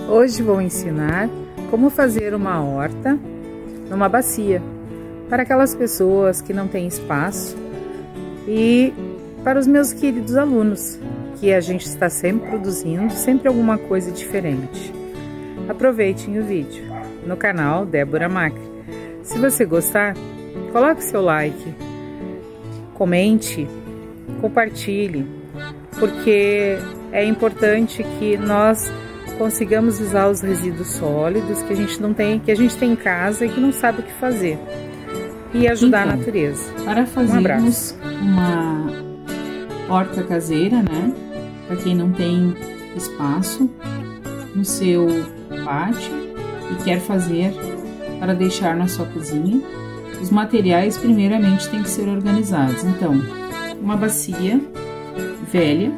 Hoje vou ensinar como fazer uma horta numa bacia para aquelas pessoas que não têm espaço e para os meus queridos alunos, que a gente está sempre produzindo, sempre alguma coisa diferente. Aproveitem o vídeo no canal Débora Macri. Se você gostar, coloque seu like, comente, compartilhe, porque é importante que nós consigamos usar os resíduos sólidos que a gente não tem, que a gente tem em casa e que não sabe o que fazer, e ajudar a natureza. Para fazermos uma horta caseira, né? Para quem não tem espaço no seu pátio e quer fazer para deixar na sua cozinha, os materiais primeiramente têm que ser organizados. Então, uma bacia velha,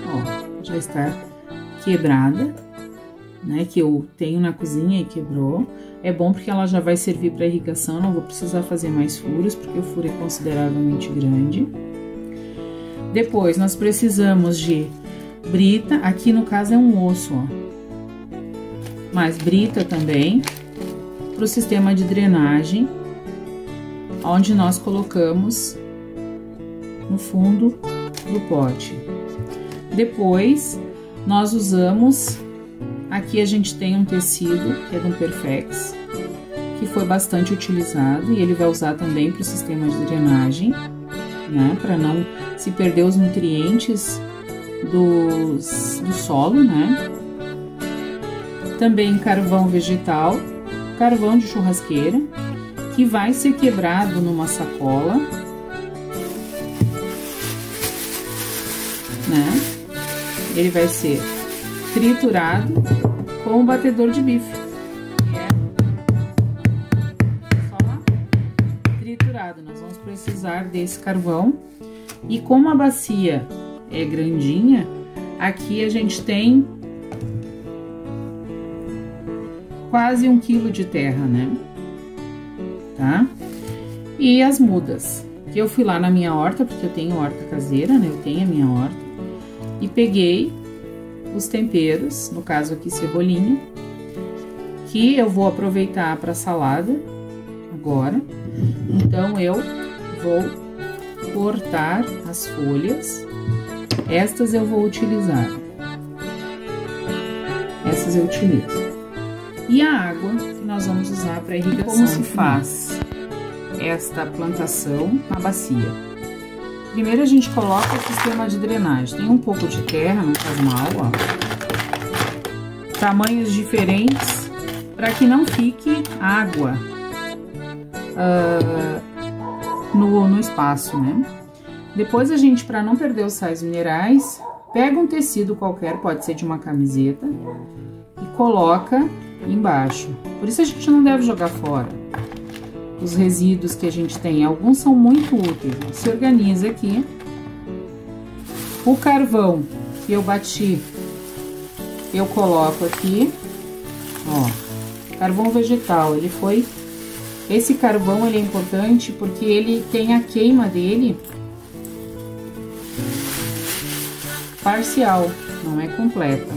ó, já está quebrada, né, que eu tenho na cozinha e quebrou. É bom porque ela já vai servir para irrigação, não vou precisar fazer mais furos, porque o furo é consideravelmente grande. Depois, nós precisamos de brita, aqui no caso é um osso, ó, mas brita também, para o sistema de drenagem, onde nós colocamos no fundo do pote. Depois, nós usamos, aqui a gente tem um tecido, que é do Perfex, que foi bastante utilizado, e ele vai usar também para o sistema de drenagem, né, para não se perder os nutrientes do solo, né. Também carvão vegetal, carvão de churrasqueira, que vai ser quebrado numa sacola, né, ele vai ser triturado com o batedor de bife, que é só lá, triturado. Nós vamos precisar desse carvão, e como a bacia é grandinha, aqui a gente tem quase 1 quilo de terra, né? Tá? E as mudas, que eu fui lá na minha horta, porque eu tenho horta caseira, né? Eu tenho a minha horta, e peguei os temperos, no caso aqui cebolinha, que eu vou aproveitar para salada agora. Então eu vou cortar as folhas, estas eu vou utilizar, essas eu utilizo, e a água que nós vamos usar para irrigação. Como se faz esta plantação na bacia? Primeiro a gente coloca o sistema de drenagem. Tem um pouco de terra, não faz mal, ó. Tamanhos diferentes, para que não fique água no espaço, né? Depois a gente, para não perder os sais minerais, pega um tecido qualquer, pode ser de uma camiseta, e coloca embaixo. Por isso a gente não deve jogar fora os resíduos que a gente tem, alguns são muito úteis. Se organiza aqui. O carvão que eu bati, eu coloco aqui, ó, carvão vegetal. Esse carvão, ele é importante porque ele tem a queima dele parcial, não é completa.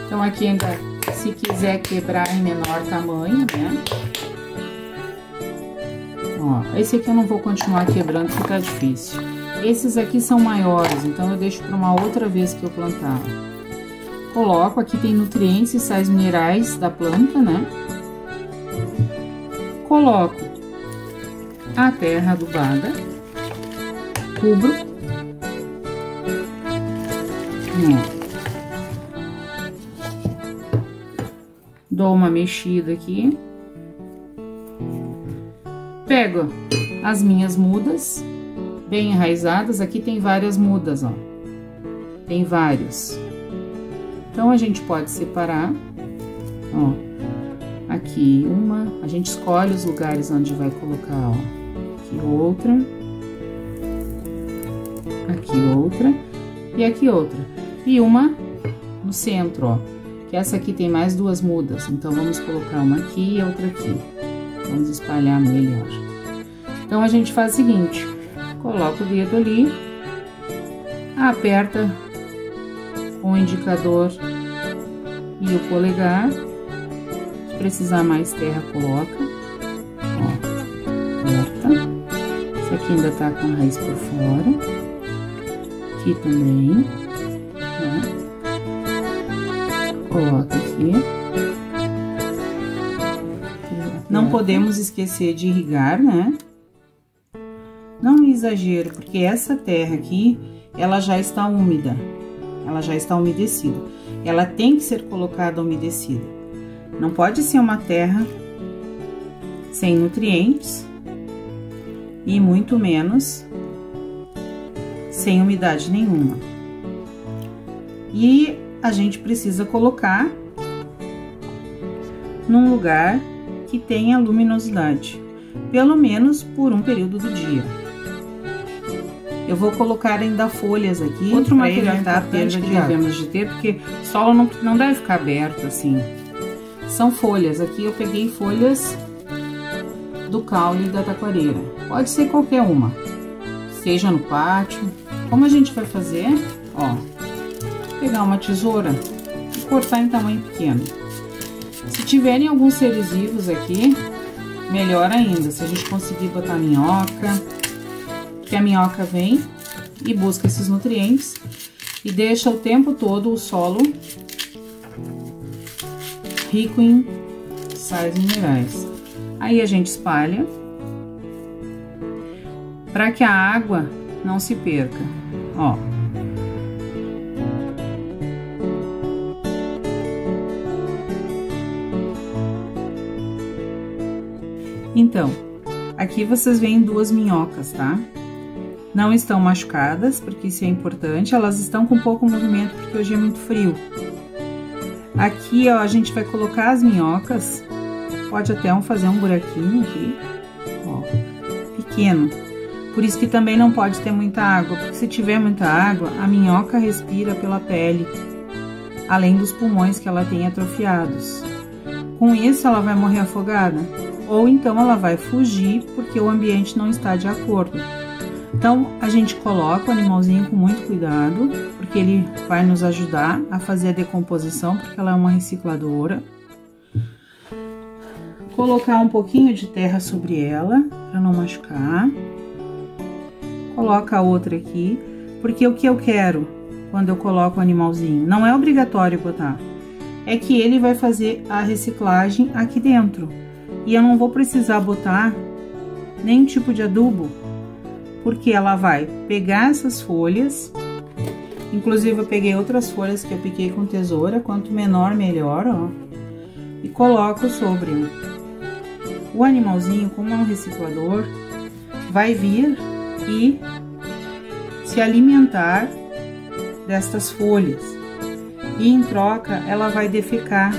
Então aqui ainda, se quiser quebrar em menor tamanho, né? Ó, esse aqui eu não vou continuar quebrando porque tá difícil. Esses aqui são maiores, então eu deixo para uma outra vez que eu plantar. Coloco, aqui tem nutrientes e sais minerais da planta, né? Coloco a terra adubada, cubro. Dou uma mexida aqui. Pego as minhas mudas bem enraizadas, aqui tem várias mudas, ó, tem vários. Então a gente pode separar, ó, aqui uma, a gente escolhe os lugares onde vai colocar, ó, aqui outra e aqui outra, e uma no centro, ó, que essa aqui tem mais 2 mudas, então vamos colocar uma aqui e outra aqui. Vamos espalhar melhor. Então, a gente faz o seguinte, coloca o dedo ali, aperta com o indicador e o polegar. Se precisar mais terra, coloca. Ó, corta. Esse aqui ainda tá com a raiz por fora. Aqui também. Ó. Coloca aqui. Não podemos esquecer de irrigar, né? Não exagero, porque essa terra aqui, ela já está úmida. Ela já está umedecida. Ela tem que ser colocada umedecida. Não pode ser uma terra sem nutrientes e muito menos sem umidade nenhuma. E a gente precisa colocar num lugar que tenha luminosidade, pelo menos por um período do dia. Eu vou colocar ainda folhas aqui. Outro material importante que devemos de ter, porque o solo não deve ficar aberto assim. São folhas. Aqui eu peguei folhas do caule da taquareira. Pode ser qualquer uma, seja no pátio. Como a gente vai fazer? Ó, pegar uma tesoura e cortar em tamanho pequeno. Se tiverem alguns seres vivos aqui, melhor ainda. Se a gente conseguir botar minhoca, que a minhoca vem e busca esses nutrientes e deixa o tempo todo o solo rico em sais minerais. Aí a gente espalha para que a água não se perca, ó. Então, aqui vocês veem duas minhocas, tá? Não estão machucadas, porque isso é importante. Elas estão com pouco movimento, porque hoje é muito frio. Aqui, ó, a gente vai colocar as minhocas. Pode até fazer um buraquinho aqui, ó, pequeno. Por isso que também não pode ter muita água, porque se tiver muita água, a minhoca respira pela pele, além dos pulmões que ela tem atrofiados. Com isso, ela vai morrer afogada, ou então ela vai fugir, porque o ambiente não está de acordo. Então, a gente coloca o animalzinho com muito cuidado, porque ele vai nos ajudar a fazer a decomposição, porque ela é uma recicladora. Colocar um pouquinho de terra sobre ela, para não machucar. Coloca a outra aqui, porque o que eu quero quando eu coloco o animalzinho, não é obrigatório botar, é que ele vai fazer a reciclagem aqui dentro. E eu não vou precisar botar nenhum tipo de adubo, porque ela vai pegar essas folhas, inclusive eu peguei outras folhas que eu piquei com tesoura, quanto menor melhor, ó, e coloco sobre. O animalzinho, como é um reciclador, vai vir e se alimentar destas folhas, e em troca ela vai defecar,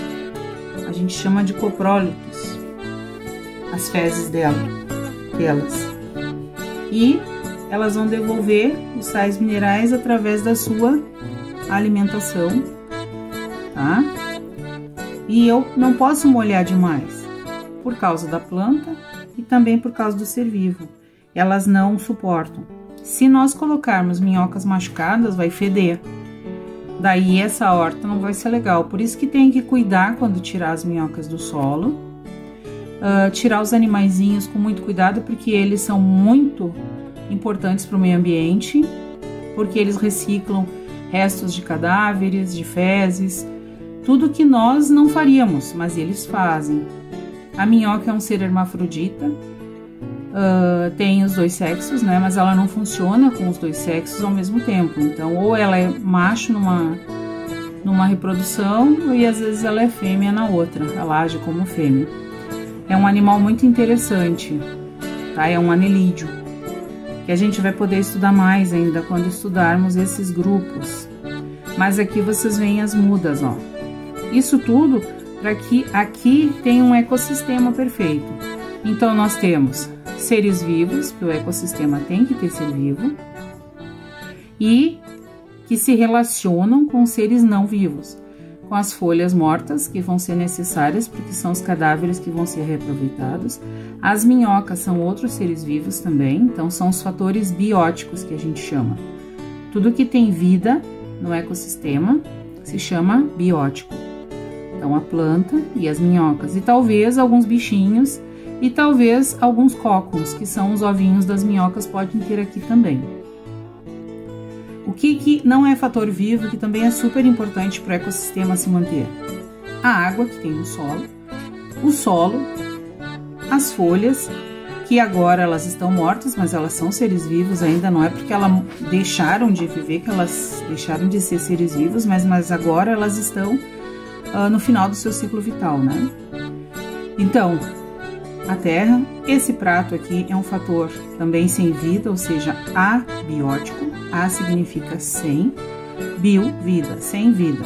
a gente chama de coprólitos, as fezes delas, e elas vão devolver os sais minerais através da sua alimentação, tá? E eu não posso molhar demais, por causa da planta e também por causa do ser vivo. Elas não suportam. Se nós colocarmos minhocas machucadas, vai feder. Daí essa horta não vai ser legal. Por isso que tem que cuidar quando tirar as minhocas do solo. Tirar os animaizinhos com muito cuidado, porque eles são muito importantes para o meio ambiente, porque eles reciclam restos de cadáveres, de fezes, tudo que nós não faríamos, mas eles fazem. A minhoca é um ser hermafrodita, tem os dois sexos, né? Mas ela não funciona com os dois sexos ao mesmo tempo. Então, ou ela é macho numa reprodução, e às vezes ela é fêmea na outra, ela age como fêmea. É um animal muito interessante, tá? É um anelídeo, que a gente vai poder estudar mais ainda quando estudarmos esses grupos. Mas aqui vocês veem as mudas, ó. Isso tudo para que aqui tenha um ecossistema perfeito. Então, nós temos seres vivos, que o ecossistema tem que ter ser vivo, e que se relacionam com seres não vivos, com as folhas mortas, que vão ser necessárias, porque são os cadáveres que vão ser reaproveitados. As minhocas são outros seres vivos também, então são os fatores bióticos que a gente chama. Tudo que tem vida no ecossistema se chama biótico. Então, a planta e as minhocas. E talvez alguns bichinhos e talvez alguns cóconos, que são os ovinhos das minhocas, podem ter aqui também. O que não é fator vivo, que também é super importante para o ecossistema se manter? A água que tem no solo, o solo, as folhas, que agora elas estão mortas, mas elas são seres vivos, ainda não é porque elas deixaram de viver que elas deixaram de ser seres vivos, mas agora elas estão no final do seu ciclo vital, né? Então, a terra, esse prato aqui é um fator também sem vida, ou seja, abiótico. A significa sem, bio, vida, sem vida.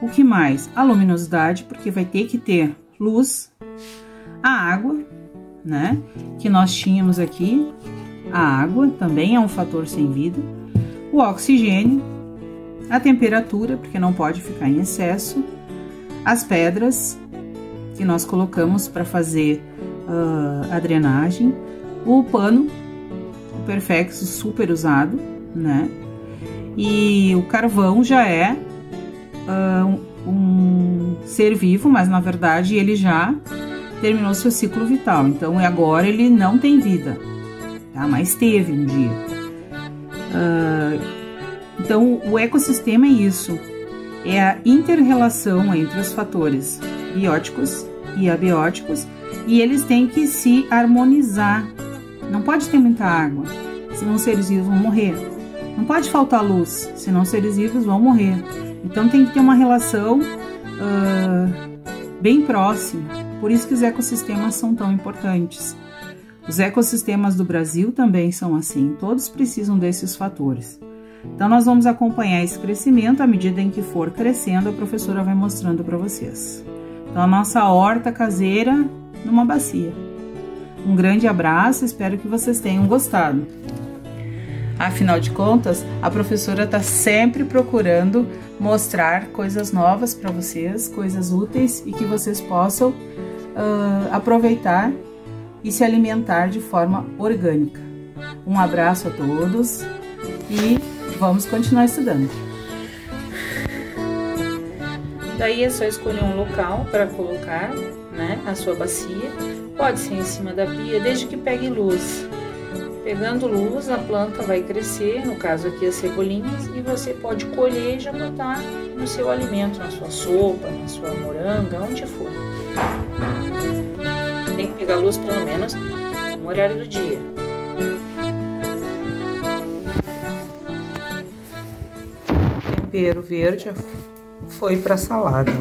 O que mais? A luminosidade, porque vai ter que ter luz. A água, né? Que nós tínhamos aqui. A água também é um fator sem vida. O oxigênio, a temperatura, porque não pode ficar em excesso. As pedras que nós colocamos para fazer a drenagem, o pano, o perfex super usado, né? E o carvão já é um ser vivo, mas na verdade ele já terminou seu ciclo vital, então agora ele não tem vida, tá? Mas teve um dia. Então o ecossistema é isso, é a inter-relação entre os fatores bióticos e abióticos, e eles têm que se harmonizar. Não pode ter muita água, senão os seres vivos vão morrer. Não pode faltar luz, senão os seres vivos vão morrer. Então tem que ter uma relação bem próxima. Por isso que os ecossistemas são tão importantes. Os ecossistemas do Brasil também são assim, todos precisam desses fatores. Então nós vamos acompanhar esse crescimento, à medida em que for crescendo, a professora vai mostrando para vocês. Então a nossa horta caseira numa bacia. Um grande abraço, espero que vocês tenham gostado. Afinal de contas, a professora está sempre procurando mostrar coisas novas para vocês, coisas úteis e que vocês possam aproveitar e se alimentar de forma orgânica. Um abraço a todos e vamos continuar estudando. Daí é só escolher um local para colocar, né, a sua bacia. Pode ser em cima da pia, desde que pegue luz. Pegando luz, a planta vai crescer, no caso aqui as cebolinhas, e você pode colher e já botar no seu alimento, na sua sopa, na sua moranga, onde for. Tem que pegar luz pelo menos no horário do dia. Tempero verde foi para salada.